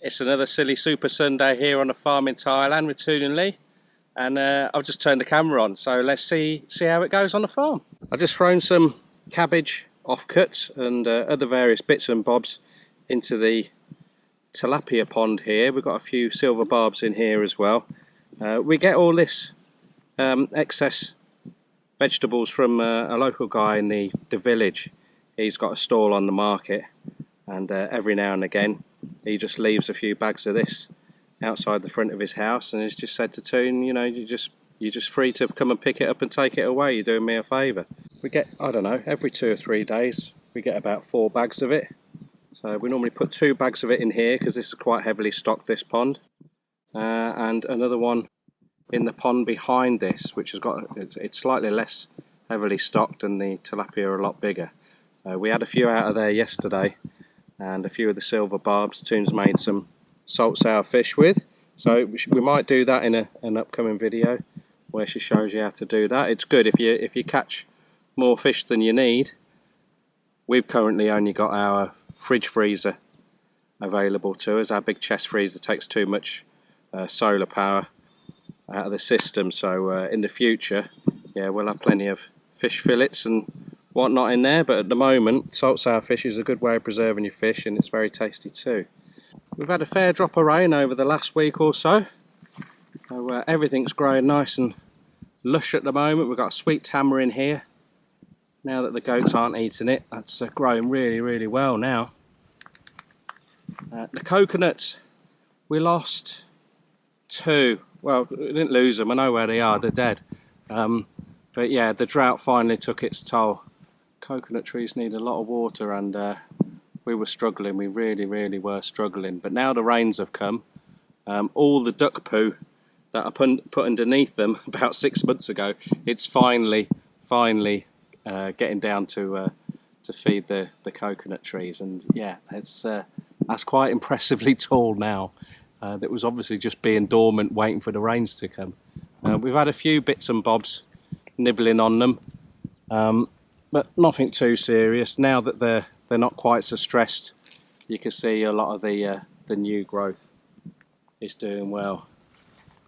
It's another silly Super Sunday here on a farm in Thailand with Toon and Lee, and I've just turned the camera on, so let's see how it goes on the farm. I've just thrown some cabbage offcuts and other various bits and bobs into the tilapia pond here. We've got a few silver barbs in here as well. We get all this excess vegetables from a local guy in the village. He's got a stall on the market, and every now and again he just leaves a few bags of this outside the front of his house, and he's just said to Toon, you know, you're just free to come and pick it up and take it away. You're doing me a favour. We get, I don't know, every 2 or 3 days we get about 4 bags of it. So we normally put 2 bags of it in here because this is quite heavily stocked, this pond, and another one in the pond behind this, which has got, it's slightly less heavily stocked, and the tilapia are a lot bigger. We had a few out of there yesterday, and a few of the silver barbs Toon's made some salt sour fish with, so we might do that in an upcoming video where she shows you how to do that. It's good if you catch more fish than you need. We've currently only got our fridge freezer available to us. Our big chest freezer takes too much solar power out of the system, so in the future, yeah, we'll have plenty of fish fillets and whatnot in there, but at the moment salt sour fish is a good way of preserving your fish, and it's very tasty too. We've had a fair drop of rain over the last week or so, so everything's growing nice and lush at the moment. We've got a sweet tamarind here now that the goats aren't eating it. That's growing really well now. The coconuts, we lost 2. Well, we didn't lose them, I know where they are, they're dead. But yeah, the drought finally took its toll. Coconut trees need a lot of water, and we were struggling. We really were struggling. But now the rains have come, all the duck poo that I put underneath them about 6 months ago, it's finally getting down to feed the coconut trees. And yeah, that's quite impressively tall now. That was obviously just being dormant, waiting for the rains to come. We've had a few bits and bobs nibbling on them, but nothing too serious. Now that they're not quite so stressed, you can see a lot of the new growth is doing well.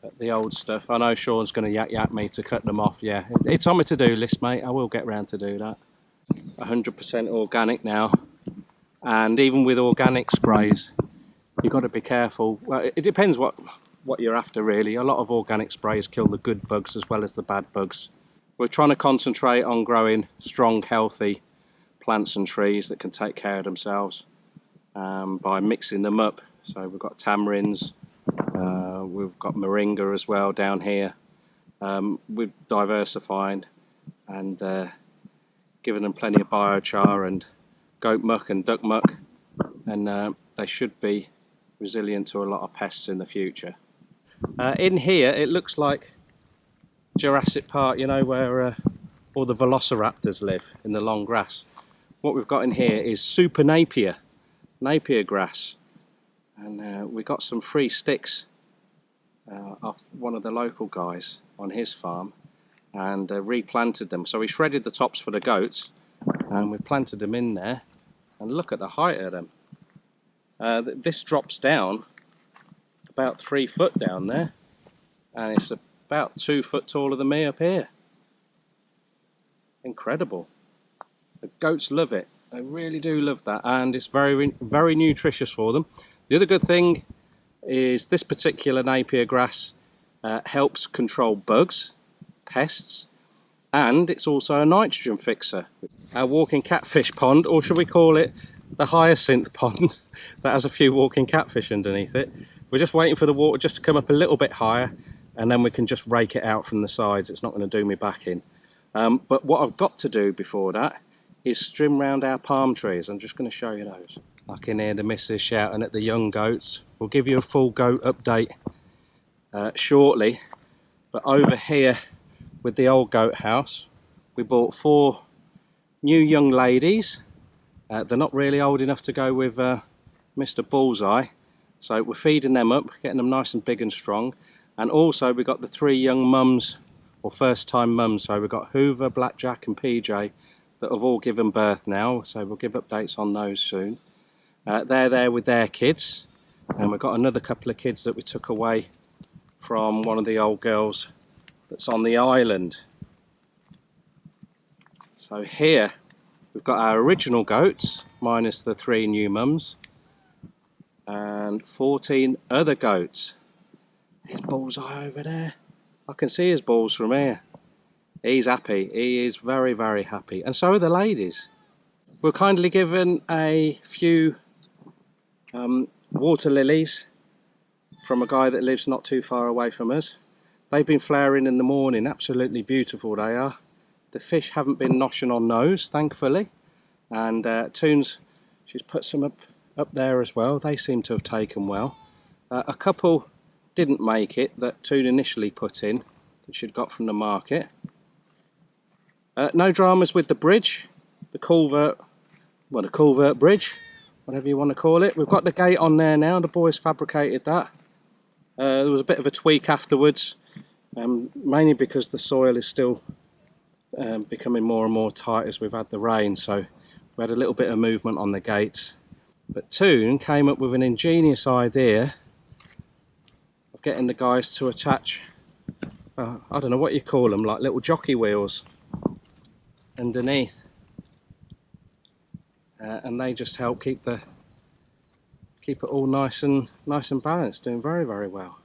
But the old stuff, I know Sean's going to yak me to cut them off. Yeah, it's on my to-do list, mate. I will get round to do that. 100% organic now, and even with organic sprays, you've got to be careful. Well, it depends what you're after, really. A lot of organic sprays kill the good bugs as well as the bad bugs. We're trying to concentrate on growing strong, healthy plants and trees that can take care of themselves by mixing them up. So we've got tamarinds, we've got moringa as well down here. We've diversified and given them plenty of biochar and goat muck and duck muck, and they should be resilient to a lot of pests in the future. In here it looks like Jurassic Park, you know, where all the velociraptors live in the long grass. What we've got in here is super napier grass, and we got some free sticks off one of the local guys on his farm, and replanted them. So we shredded the tops for the goats and we planted them in there, and look at the height of them. This drops down about 3 foot down there, and it's about 2 foot taller than me up here. Incredible. The goats love it. They really do love that, and it's very nutritious for them. The other good thing is this particular napier grass helps control bugs, pests, and it's also a nitrogen fixer. Our walking catfish pond, or should we call it the hyacinth pond, that has a few walking catfish underneath it. We're just waiting for the water just to come up a little bit higher, and then we can just rake it out from the sides. It's not going to do me back in. But what I've got to do before that is trim round our palm trees. I'm just going to show you those. I can hear the missus shouting at the young goats. We'll give you a full goat update shortly. But over here with the old goat house, we bought 4 new young ladies. They're not really old enough to go with Mr. Bullseye, so we're feeding them up, getting them nice and big and strong. And also we got the 3 young mums, or first time mums. So we've got Hoover, Blackjack and PJ that have all given birth now, so we'll give updates on those soon. They're there with their kids, And we've got another couple of kids that we took away from one of the old girls that's on the island. So here we've got our original goats, minus the 3 new mums, and 14 other goats. There's Bullseye over there. I can see his balls from here. He's happy. He is very, very happy. And so are the ladies. We're kindly given a few water lilies from a guy that lives not too far away from us. They've been flowering in the morning. Absolutely beautiful they are. The fish haven't been noshing on those, thankfully. And Toons, she's put some up there as well. They seem to have taken well. A couple didn't make it that Toon initially put in, that she'd got from the market. No dramas with the bridge, the culvert bridge, whatever you want to call it. We've got the gate on there now. The boys fabricated that. There was a bit of a tweak afterwards, mainly because the soil is still becoming more and more tight as we've had the rain, so we had a little bit of movement on the gates. But Toon came up with an ingenious idea of getting the guys to attach, I don't know what you call them, like little jockey wheels underneath, and they just help keep it all nice and balanced. Doing very, very well.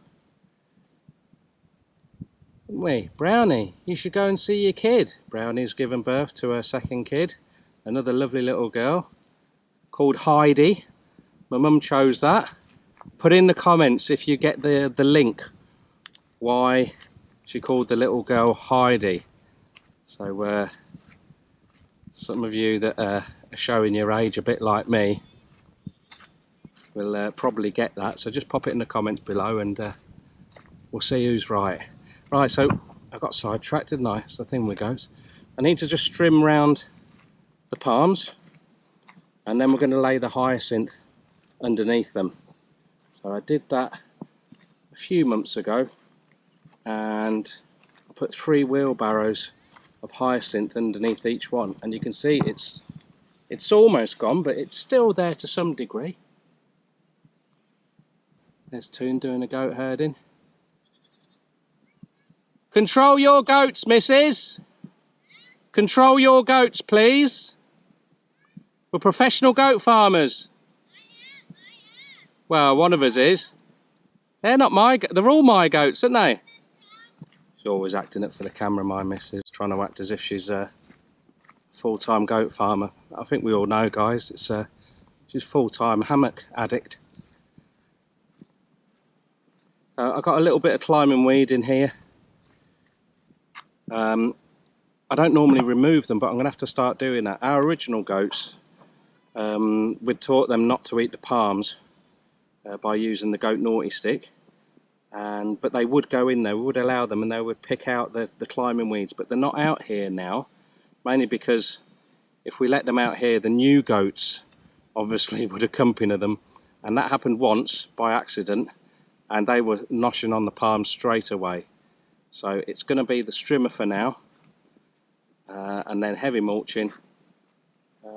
We, Brownie, you should go and see your kid. Brownie's given birth to her second kid, another lovely little girl called Heidi. My mum chose that. Put in the comments if you get the link why she called the little girl Heidi. So some of you that are showing your age a bit like me will probably get that, so just pop it in the comments below and we'll see who's right. Right, so I got sidetracked, didn't I? That's the thing with goats. I need to just trim round the palms, and then we're going to lay the hyacinth underneath them. So I did that a few months ago, and I put 3 wheelbarrows of hyacinth underneath each one, and you can see it's almost gone, but it's still there to some degree. There's Toon doing a goat herding. Control your goats, missus. Control your goats, please. We're professional goat farmers. Well, one of us is. They're not they're all my goats, aren't they? She's always acting up for the camera, my missus, trying to act as if she's a full-time goat farmer. I think we all know, guys, she's full-time hammock addict. I've got a little bit of climbing weed in here. I don't normally remove them, but I'm going to have to start doing that. Our original goats, we'd taught them not to eat the palms by using the goat naughty stick, but they would go in there, we would allow them, and they would pick out the climbing weeds, but they're not out here now, mainly because if we let them out here, the new goats obviously would accompany them, and that happened once by accident, and they were noshing on the palms straight away. So it's going to be the strimmer for now, and then heavy mulching.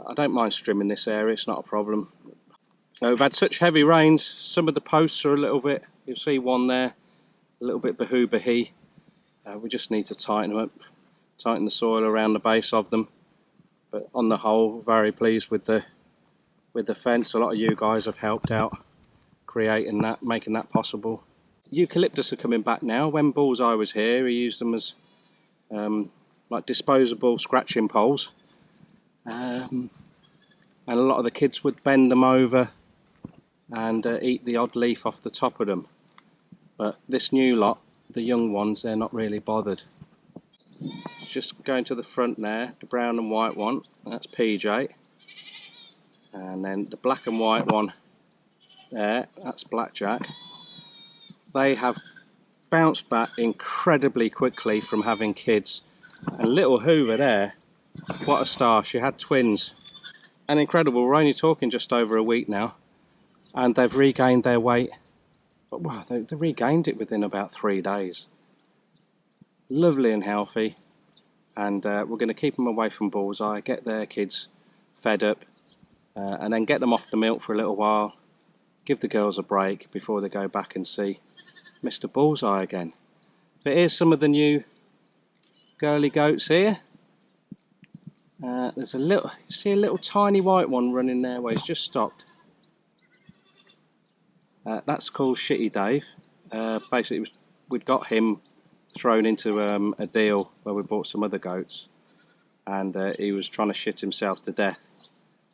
I don't mind strimming this area, it's not a problem. We've had such heavy rains, some of the posts are a little bit, you'll see one there, a little bit bahoo-bahee. We just need to tighten them up, tighten the soil around the base of them. But on the whole, very pleased with the fence. A lot of you guys have helped out creating that, making that possible. Eucalyptus are coming back now. When Bullseye was here, he used them as like disposable scratching poles, and a lot of the kids would bend them over and eat the odd leaf off the top of them. But this new lot, the young ones, they're not really bothered. Just going to the front there, the brown and white one, that's PJ, and then the black and white one there, that's Blackjack. They have bounced back incredibly quickly from having kids. And little Hoover there, what a star, she had twins. And incredible, we're only talking just over a week now, and they've regained their weight. But wow, they regained it within about 3 days. Lovely and healthy, and we're going to keep them away from Bullseye, get their kids fed up, and then get them off the milk for a little while, give the girls a break before they go back and see Mr. Bullseye again. But here's some of the new girly goats here. There's a little, you see a little tiny white one running there where he's just stopped. That's called Shitty Dave. Basically, we'd got him thrown into a deal where we bought some other goats, and he was trying to shit himself to death.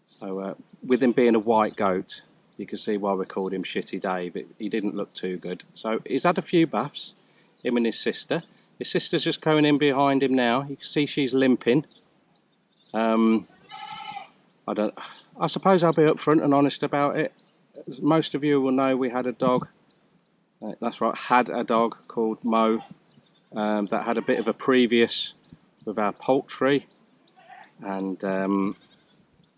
So with him being a white goat, you can see why we called him Shitty Dave. He didn't look too good. So he's had a few baths, him and his sister. His sister's just going in behind him now. You can see she's limping. I suppose I'll be upfront and honest about it. As most of you will know, we had a dog. That's right, had a dog called Mo that had a bit of a previous with our poultry, and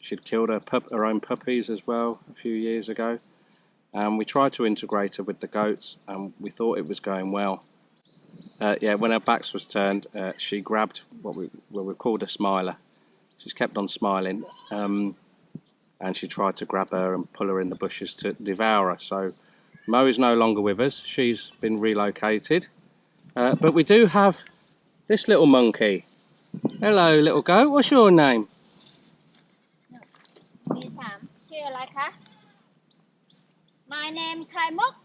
she'd killed her own puppies as well a few years ago. And we tried to integrate her with the goats, and we thought it was going well. Yeah, when her back was turned, she grabbed what we called a smiler. She's kept on smiling, and she tried to grab her and pull her in the bushes to devour her. So Mo is no longer with us. She's been relocated. But we do have this little monkey. Hello, little goat. What's your name? My name Khai Mok.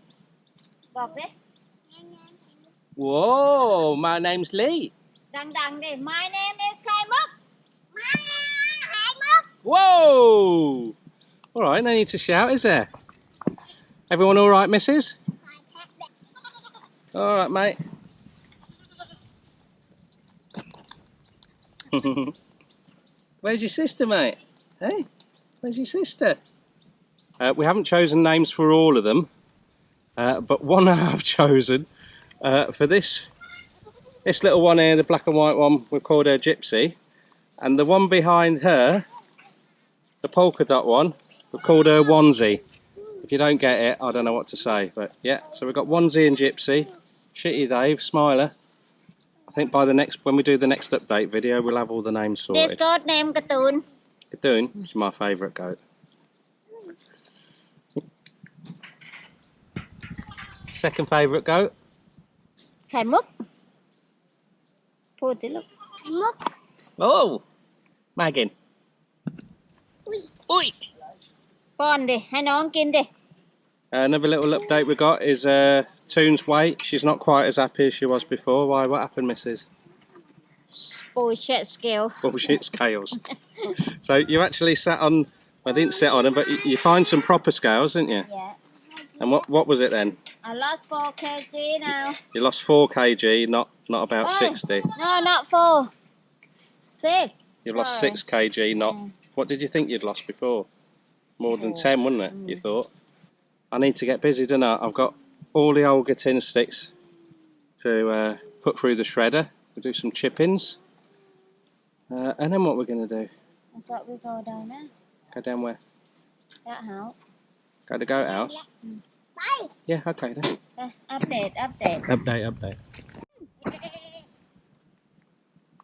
Whoa, my name's Lee. Đằng đi. My name is Khai Mok. My name is Khai Mok. Whoa! All right, no need to shout, is there? Everyone all right, missus? All right, mate. Where's your sister, mate? Hey, where's your sister? We haven't chosen names for all of them, but one I have chosen for this little one here, the black and white one, we've called her Gypsy, and the one behind her, the polka dot one, we've called her Onesie. If you don't get it, I don't know what to say, but yeah. So we've got Onesie and Gypsy, Shitty Dave, Smiler. I think by when we do the next update video, we'll have all the names sorted. This goat named Cartoon. Cartoon, she's my favourite goat. Second favourite goat? Khai Mok.พูดสิลูก Khai Mok. Oh, Megan. Oi. ป้อนดิให้น้องกินดิ Another little update we got is Toon's weight. She's not quite as happy as she was before. Why? What happened, missus? Bullshit scale. Bullshit scales. So you actually sat on, I didn't sit on them, but you find some proper scales, didn't you? Yeah. And what was it then? I lost 4 kg now. You lost 4 kg, not about 60. No, not 4. 6. You've lost 6 kg, not... What did you think you'd lost before? More than 10, wouldn't it, you thought? I need to get busy, don't I? I've got all the old tin sticks to put through the shredder. We'll do some chippings. And then what we're going to do? That's what we go down there. Go down where? That house. Go to the goat house? Bye. Yeah, okay then. Update. Update.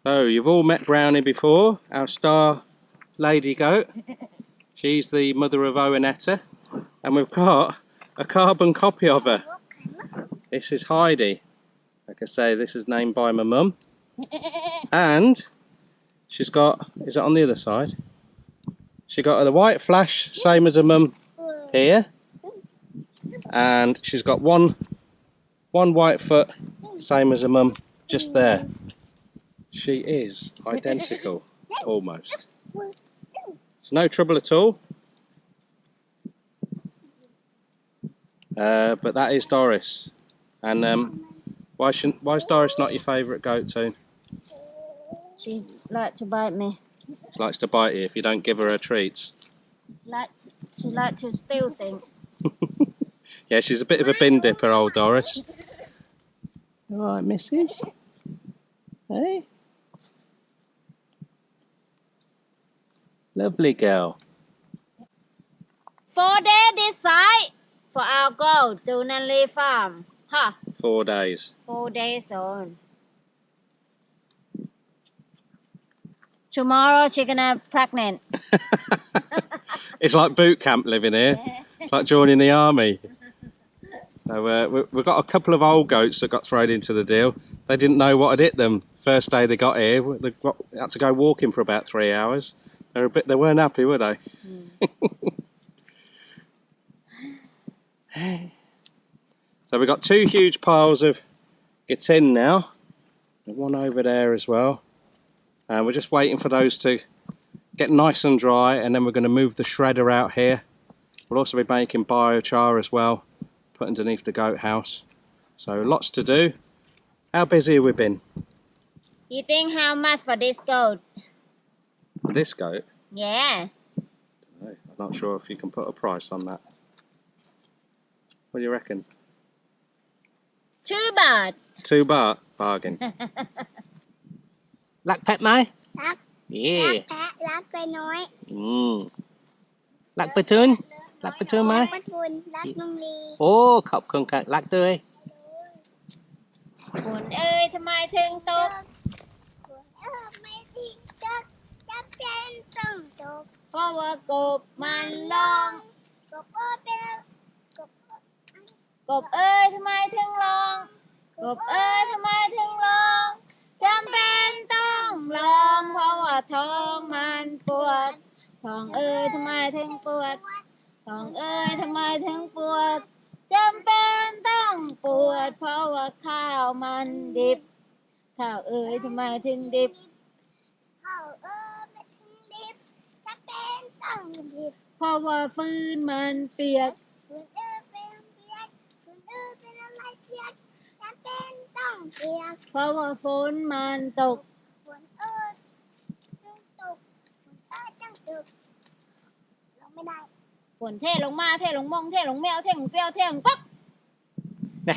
So, you've all met Brownie before, our star lady goat. She's the mother of Owenetta. And we've got a carbon copy of her. This is Heidi. Like I say, this is named by my mum. And she's got, is it on the other side? She got the white flash, same as her mum here. And she's got one white foot, same as her mum, just there. She is identical, almost. It's no trouble at all. But that is Doris. And why is Doris not your favourite goat, Toon? She likes to bite me. She likes to bite you if you don't give her treats. She likes to steal things. Yeah, she's a bit of a bin dipper, old Doris. Alright, missus. Hey? Lovely girl. 4 days this side for our goal to Nanley farm. Huh? 4 days. 4 days on. Tomorrow she's gonna pregnant. It's like boot camp living here. Yeah. It's like joining the army. So we've got a couple of old goats that got thrown into the deal. They didn't know what had hit them. First day they got here, they had to go walking for about 3 hours. They weren't happy, were they? So we've got 2 huge piles of gets-in now. And one over there as well. And we're just waiting for those to get nice and dry, and then we're going to move the shredder out here. We'll also be making biochar as well, put underneath the goat house. So lots to do. How busy have we been? You think how much for this goat? For this goat? Yeah. I'm not sure if you can put a price on that. What do you reckon? 2 baht. 2 baht bargain. รักแพะไหม รัก เย่ แพะรักไปน้อย รักปะทุนรักปะทุนไหม รักปะทุนรักน้องลี โอ้ขอบคุณค่ะรักด้วย ฝนเอ้ยทำไมถึงตกฝนเอ้ยไม่ทิ้งตกจำเป็นต้องตกเพราะว่ากบมันร้องกบเอ้ยเป็นกบเอ้ยทำไมถึงร้องกบเอ้ยทำไมถึงร้องจำเป็นต้องร้องเพราะว่าท้องมันปวดท้องเอ้ยทำไมถึงปวดท้องเอ้ยทำไมถึงปวดจำเป็นต้องปวดเพราะว่าข้าวมันดิบข้าวเอ้ยทำไมถึงดิบข้าวเอ้ยไม่ถึงดิบจำเป็นต้องดิบเพราะว่าฟืนมันเปียกฟืนเอ้ยเป็นเปียกฟืนเอ้ยเป็นอะไรเปียกจำเป็นต้องเปียกเพราะว่าฝนมันตกฝนเอ้ยจึงตกฝนเอ้ยจึงตกลงไม่ได้ฝนเทลงมาเทลงมองเทลงแมวเทลงเปรี้ยวเทลงป๊อก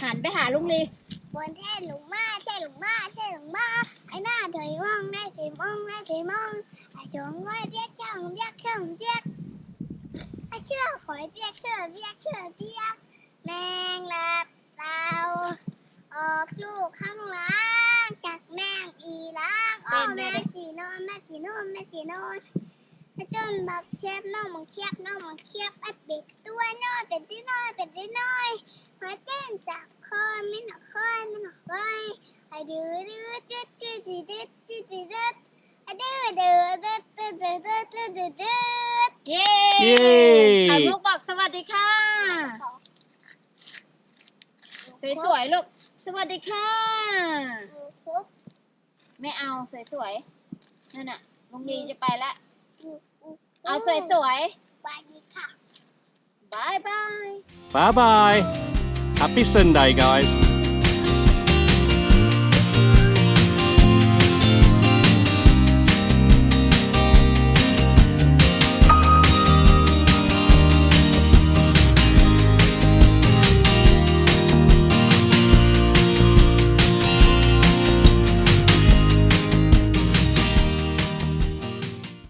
หันไปหาลุงลีฝนเทลงมาเทลงมาเทลงมาไอ้หน้าเถยมองได้เถยมองได้เถยมองไอ้ชงง่อยเบี้ยช่างเบี้ยช่างเบี้ยไอ้เชื่อขอยเบี้ยเชื่อเบี้ยเชื่อเบี้ยแมงลับเต่าออกลูกข้างล่างจากแมงอีล้างอ้อแม่จีนอนแม่จีนอนแม่จีนอนจนบักเชียบน้องบักเชียบน้องบักเชียบไอ้เป็ดตัวน้อยเป็ดน้อยเป็ดน้อยหัวเต้นจับคอไม่หนักคอไม่หนักคอไอ้ดื้อดื้อจืดจืดจืดจืดจืดไอ้ดื้อดื้อดื้อดื้อดื้อดื้อดื้อดื้อดื้อเย้ไข่มุกบอกสวัสดีค่ะสวยๆลูกสวัสดีค่ะไม่เอาสวยๆนั่นน่ะลุงลีจะไปละเอาสวยๆบายดีค่ะบายบาย Bye bye. Happy Sunday, guys.